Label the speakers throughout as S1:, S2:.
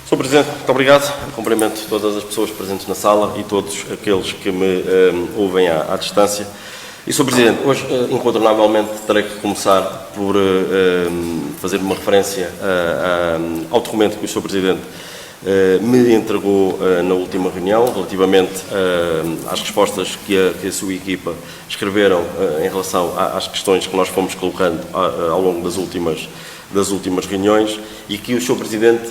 S1: Sr. Presidente, muito obrigado. Cumprimento todas as pessoas presentes na sala e todos aqueles que me ouvem à distância. E, Sr. Presidente, hoje, incontornavelmente, terei que começar por fazer uma referência ao documento que o Sr. Presidente me entregou na última reunião, relativamente às respostas que a sua equipa escreveram em relação às questões que nós fomos colocando ao longo das últimas reuniões e que o Sr. Presidente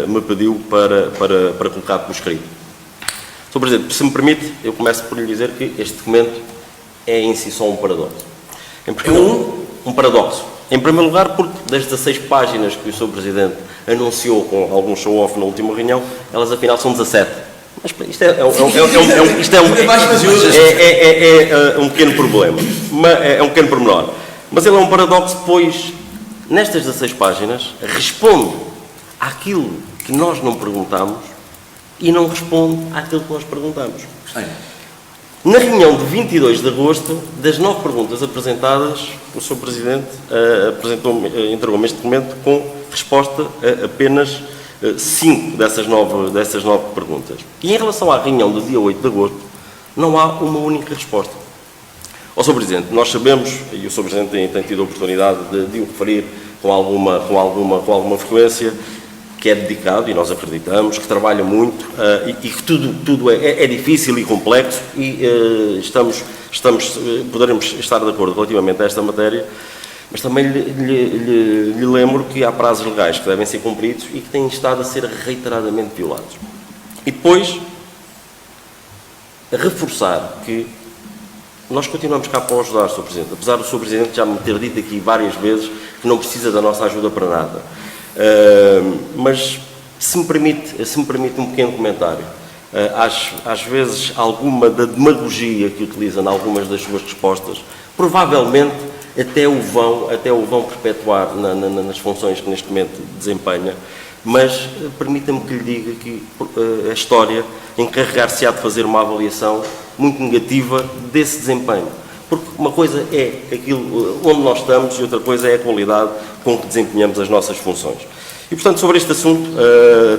S1: me pediu para colocar por escrito. Sr. Presidente, se me permite, eu começo por lhe dizer que este documento é em si só um paradoxo. Um paradoxo. Em primeiro lugar, porque das 16 páginas que o Sr. Presidente anunciou com algum show-off na última reunião, elas afinal são 17. Mas isto é um pequeno problema. É um pequeno pormenor. Mas ele é um paradoxo, pois nestas 16 páginas responde àquilo que nós não perguntamos e não responde àquilo que nós perguntamos. Na reunião de 22 de agosto, das 9 perguntas apresentadas, o Sr. Presidente entregou-me este documento com resposta a apenas 5 dessas 9 perguntas. E em relação à reunião do dia 8 de agosto, não há uma única resposta. Ó Sr. Presidente, nós sabemos, e o Sr. Presidente tem tido a oportunidade de o referir com alguma frequência, que é dedicado, e nós acreditamos, que trabalha muito e que tudo é difícil e complexo e poderemos estar de acordo relativamente a esta matéria, mas também lhe lembro que há prazos legais que devem ser cumpridos e que têm estado a ser reiteradamente violados. E depois, reforçar que nós continuamos cá para o ajudar, Sr. Presidente, apesar do Sr. Presidente já me ter dito aqui várias vezes que não precisa da nossa ajuda para nada. Mas, se me permite um pequeno comentário, às vezes alguma da demagogia que utiliza em algumas das suas respostas, provavelmente até o vão perpetuar nas funções que neste momento desempenha, mas permita-me que lhe diga que a história encarregar-se-á de fazer uma avaliação muito negativa desse desempenho. Porque uma coisa é aquilo onde nós estamos e outra coisa é a qualidade com que desempenhamos as nossas funções. E, portanto, sobre este assunto,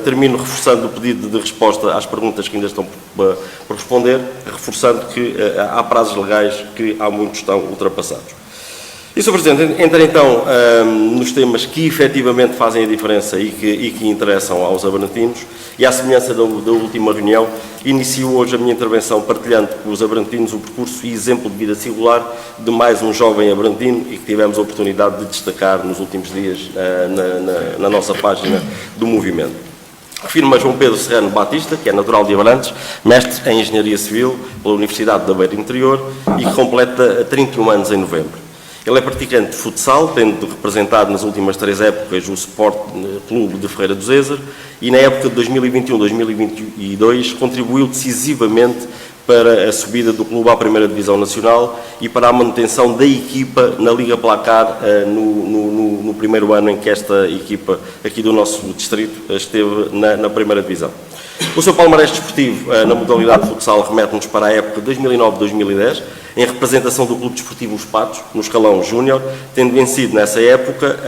S1: termino reforçando o pedido de resposta às perguntas que ainda estão por responder, reforçando que há prazos legais que há muitos estão ultrapassados. E, Sr. Presidente, entra então nos temas que efetivamente fazem a diferença e que interessam aos abrantinos, e à semelhança da última reunião, inicio hoje a minha intervenção partilhando com os abrantinos o percurso e exemplo de vida singular de mais um jovem abrantino e que tivemos a oportunidade de destacar nos últimos dias na nossa página do movimento. Refiro-me a João Pedro Serrano Batista, que é natural de Abrantes, mestre em Engenharia Civil pela Universidade da Beira Interior e que completa 31 anos em novembro. Ele é praticante de futsal, tendo representado nas últimas 3 épocas o Sport Clube de Ferreira do Zezer e na época de 2021-2022 contribuiu decisivamente para a subida do clube à Primeira Divisão Nacional e para a manutenção da equipa na Liga Placar no primeiro ano em que esta equipa aqui do nosso distrito esteve na Primeira Divisão. O seu palmarés desportivo na modalidade de futsal remete-nos para a época 2009-2010, em representação do Clube Desportivo Os Patos, no escalão júnior, tendo vencido nessa época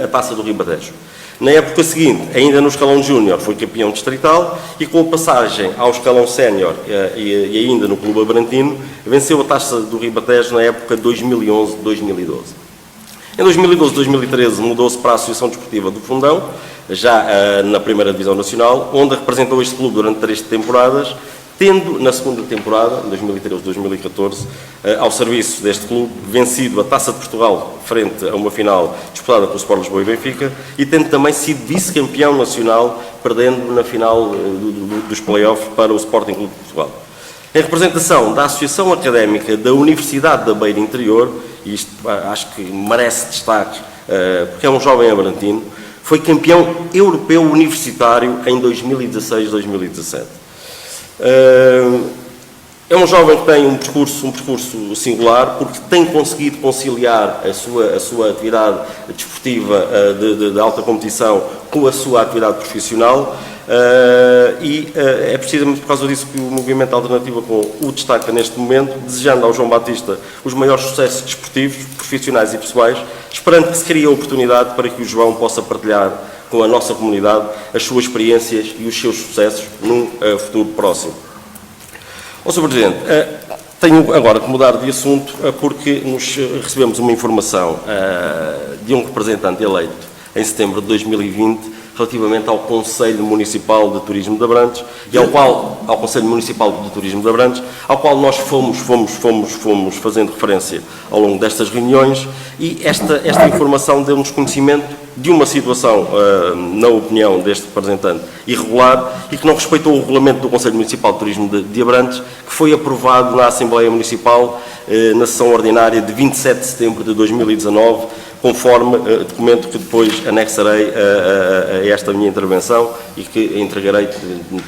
S1: a Taça do Ribatejo. Na época seguinte, ainda no escalão júnior, foi campeão distrital e com a passagem ao escalão sénior e ainda no Clube Abrantino, venceu a Taça do Ribatejo na época 2011-2012. Em 2012-2013 mudou-se para a Associação Desportiva do Fundão, já na Primeira Divisão Nacional, onde representou este clube durante 3 temporadas, tendo na segunda temporada, 2013-2014, ao serviço deste clube, vencido a Taça de Portugal frente a uma final disputada pelo Sport Lisboa e Benfica e tendo também sido vice-campeão nacional, perdendo na final dos play-offs para o Sporting Clube de Portugal. Em representação da Associação Académica da Universidade da Beira Interior, e isto acho que merece destaque, porque é um jovem abrantino, foi campeão europeu universitário em 2016-2017. É um jovem que tem um percurso singular, porque tem conseguido conciliar a sua atividade desportiva de alta competição com a sua atividade profissional e é precisamente por causa disso que o Movimento Alternativa com o destaca neste momento, desejando ao João Batista os maiores sucessos desportivos, profissionais e pessoais, esperando que se crie a oportunidade para que o João possa partilhar com a nossa comunidade as suas experiências e os seus sucessos num futuro próximo. Sr. Presidente, tenho agora que mudar de assunto porque recebemos uma informação de um representante eleito em setembro de 2020 relativamente ao Conselho Municipal de Turismo de Abrantes e ao Conselho Municipal de Turismo de Abrantes, ao qual nós fomos fazendo referência ao longo destas reuniões, e esta informação deu-nos conhecimento de uma situação, na opinião deste representante, irregular e que não respeitou o regulamento do Conselho Municipal de Turismo de Abrantes, que foi aprovado na Assembleia Municipal na sessão ordinária de 27 de setembro de 2019, conforme documento que depois anexarei a esta minha intervenção e que entregarei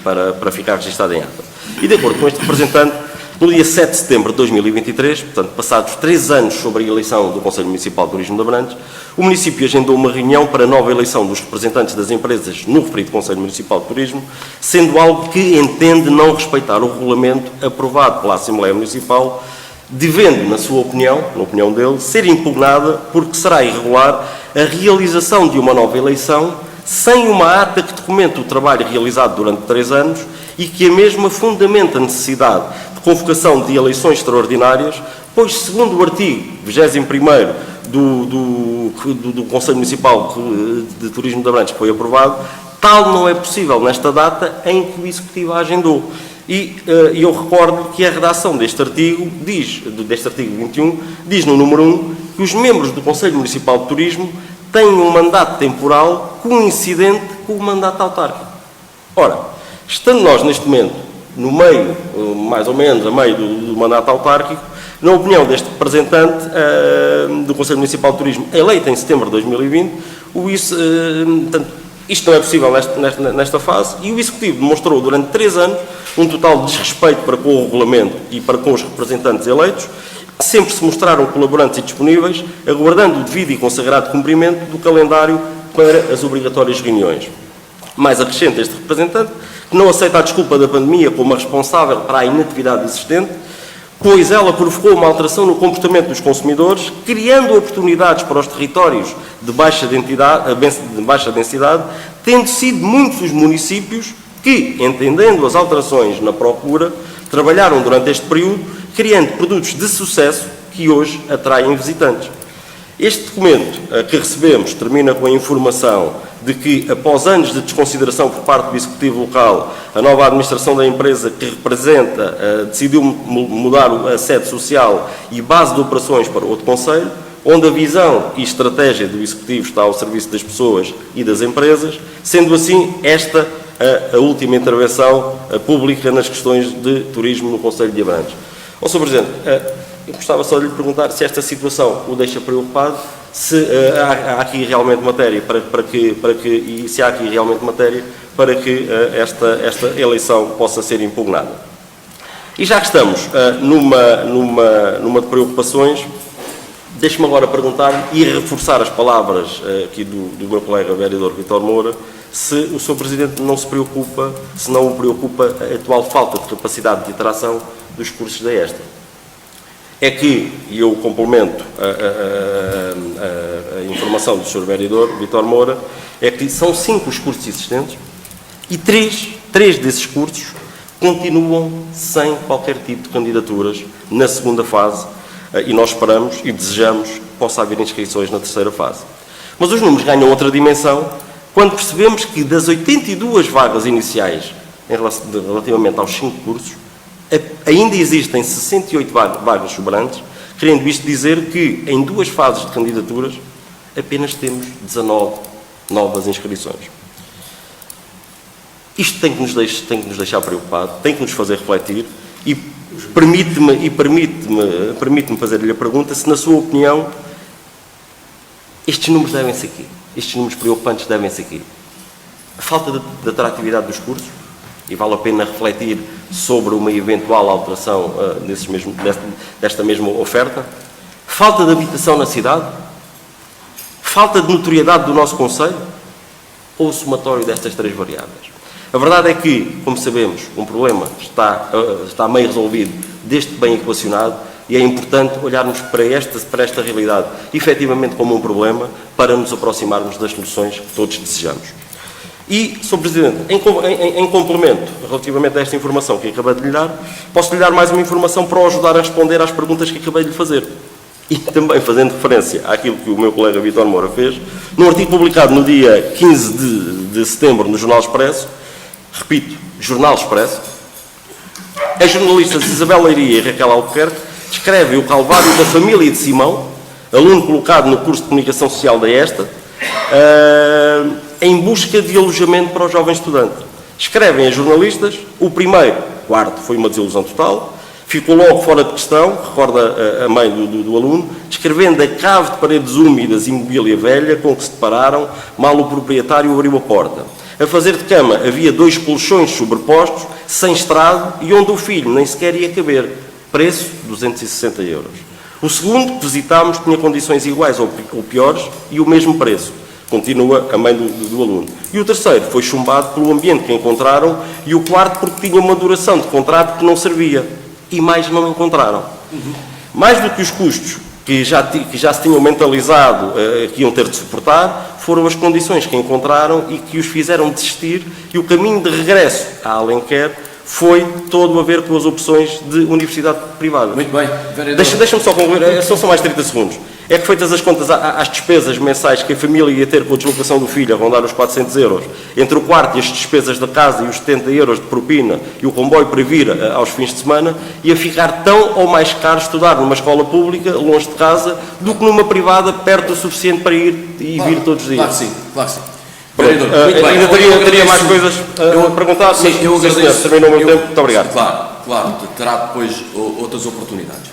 S1: para ficar registado em ata. E de acordo com este representante, no dia 7 de setembro de 2023, portanto, passados 3 anos sobre a eleição do Conselho Municipal de Turismo de Abrantes, o município agendou uma reunião para a nova eleição dos representantes das empresas no referido Conselho Municipal de Turismo, sendo algo que entende não respeitar o regulamento aprovado pela Assembleia Municipal, devendo, na sua opinião, na opinião dele, ser impugnada porque será irregular a realização de uma nova eleição sem uma ata que documente o trabalho realizado durante 3 anos e que a mesma fundamenta a necessidade de convocação de eleições extraordinárias, pois, segundo o artigo 21º do Conselho Municipal de Turismo de Abrantes, que foi aprovado, tal não é possível nesta data em que o Executivo a agendou. E eu recordo que a redação deste artigo 21, diz no número 1 que os membros do Conselho Municipal de Turismo têm um mandato temporal coincidente com o mandato autárquico. Ora, estando nós neste momento no meio, mais ou menos a meio do mandato autárquico, na opinião deste representante do Conselho Municipal de Turismo, eleito em setembro de 2020, isto não é possível nesta fase, e o Executivo demonstrou durante 3 anos um total de desrespeito para com o regulamento e para com os representantes eleitos, que sempre se mostraram colaborantes e disponíveis, aguardando o devido e consagrado cumprimento do calendário para as obrigatórias reuniões. Mais acrescenta este representante que não aceita a desculpa da pandemia como a responsável para a inatividade existente, pois ela provocou uma alteração no comportamento dos consumidores, criando oportunidades para os territórios de baixa densidade, tendo sido muitos os municípios que, entendendo as alterações na procura, trabalharam durante este período, criando produtos de sucesso que hoje atraem visitantes. Este documento que recebemos termina com a informação de que, após anos de desconsideração por parte do Executivo local, a nova administração da empresa que representa decidiu mudar a sede social e base de operações para outro concelho, onde a visão e estratégia do Executivo está ao serviço das pessoas e das empresas, sendo assim esta a última intervenção pública nas questões de turismo no Concelho de Abrantes. Sr. Presidente, eu gostava só de lhe perguntar se esta situação o deixa preocupado, se há aqui realmente matéria se há aqui realmente matéria para que esta eleição possa ser impugnada. E já que estamos numa de preocupações, deixe-me agora perguntar e reforçar as palavras aqui do meu colega vereador Vítor Moura, se o Sr. Presidente não se preocupa, se não o preocupa a atual falta de capacidade de interação dos cursos da ESTA. É que, e eu complemento a informação do Sr. vereador Vítor Moura, é que são 5 os cursos existentes e 3 desses cursos continuam sem qualquer tipo de candidaturas na segunda fase, e nós esperamos e desejamos que possa haver inscrições na terceira fase. Mas os números ganham outra dimensão quando percebemos que das 82 vagas iniciais relativamente aos 5 cursos, ainda existem 68 vagas sobrantes, querendo isto dizer que em 2 fases de candidaturas apenas temos 19 novas inscrições. Isto tem que nos deixar preocupados, tem que nos fazer refletir e permite-me fazer-lhe a pergunta se, na sua opinião, estes números devem-se aqui. Estes números preocupantes devem-se aqui. A falta de atratividade dos cursos, e vale a pena refletir sobre uma eventual alteração desta mesma oferta. Falta de habitação na cidade? Falta de notoriedade do nosso concelho? Ou o somatório destas 3 variáveis? A verdade é que, como sabemos, um problema está meio resolvido, desde que bem equacionado, E é importante olharmos para esta realidade efetivamente como um problema para nos aproximarmos das soluções que todos desejamos. E, Sr. Presidente, em complemento relativamente a esta informação que acabei de lhe dar, posso lhe dar mais uma informação para o ajudar a responder às perguntas que acabei de lhe fazer. E também fazendo referência àquilo que o meu colega Vítor Moura fez, num artigo publicado no dia 15 de setembro no Jornal Expresso, repito, Jornal Expresso, as jornalistas Isabel Leiria e Raquel Albuquerque descrevem o calvário da família de Simão, aluno colocado no curso de Comunicação Social da ESTA, em busca de alojamento para o jovem estudante. Escrevem as jornalistas, o primeiro, quarto, foi uma desilusão total, ficou logo fora de questão, recorda a mãe do aluno, descrevendo a cave de paredes úmidas e mobília velha com que se depararam, mal o proprietário abriu a porta. A fazer de cama havia 2 colchões sobrepostos, sem estrado, e onde o filho nem sequer ia caber. Preço, 260 euros. O segundo, que visitámos, tinha condições iguais ou piores e o mesmo preço. Continua a mãe do aluno. E o terceiro foi chumbado pelo ambiente que encontraram, e o quarto porque tinha uma duração de contrato que não servia. E mais não encontraram. Mais do que os custos que já se tinham mentalizado que iam ter de suportar, foram as condições que encontraram e que os fizeram desistir, e o caminho de regresso à Alenquer foi todo a ver com as opções de universidade privada.
S2: Muito bem, vereador.
S1: Deixa-me só concluir, são só mais 30 segundos. É que, feitas as contas às despesas mensais que a família ia ter com a deslocação do filho, a rondar os 400 euros, entre o quarto e as despesas da casa e os 70 euros de propina e o comboio para vir aos fins de semana, ia ficar tão ou mais caro estudar numa escola pública, longe de casa, do que numa privada, perto o suficiente para ir e vir todos os dias.
S2: Claro que sim, claro que sim.
S1: Vereador, ainda teria mais coisas a perguntar,
S2: sim, eu agradeço.
S1: Terminou o meu tempo, muito obrigado.
S2: Claro, terá depois outras oportunidades.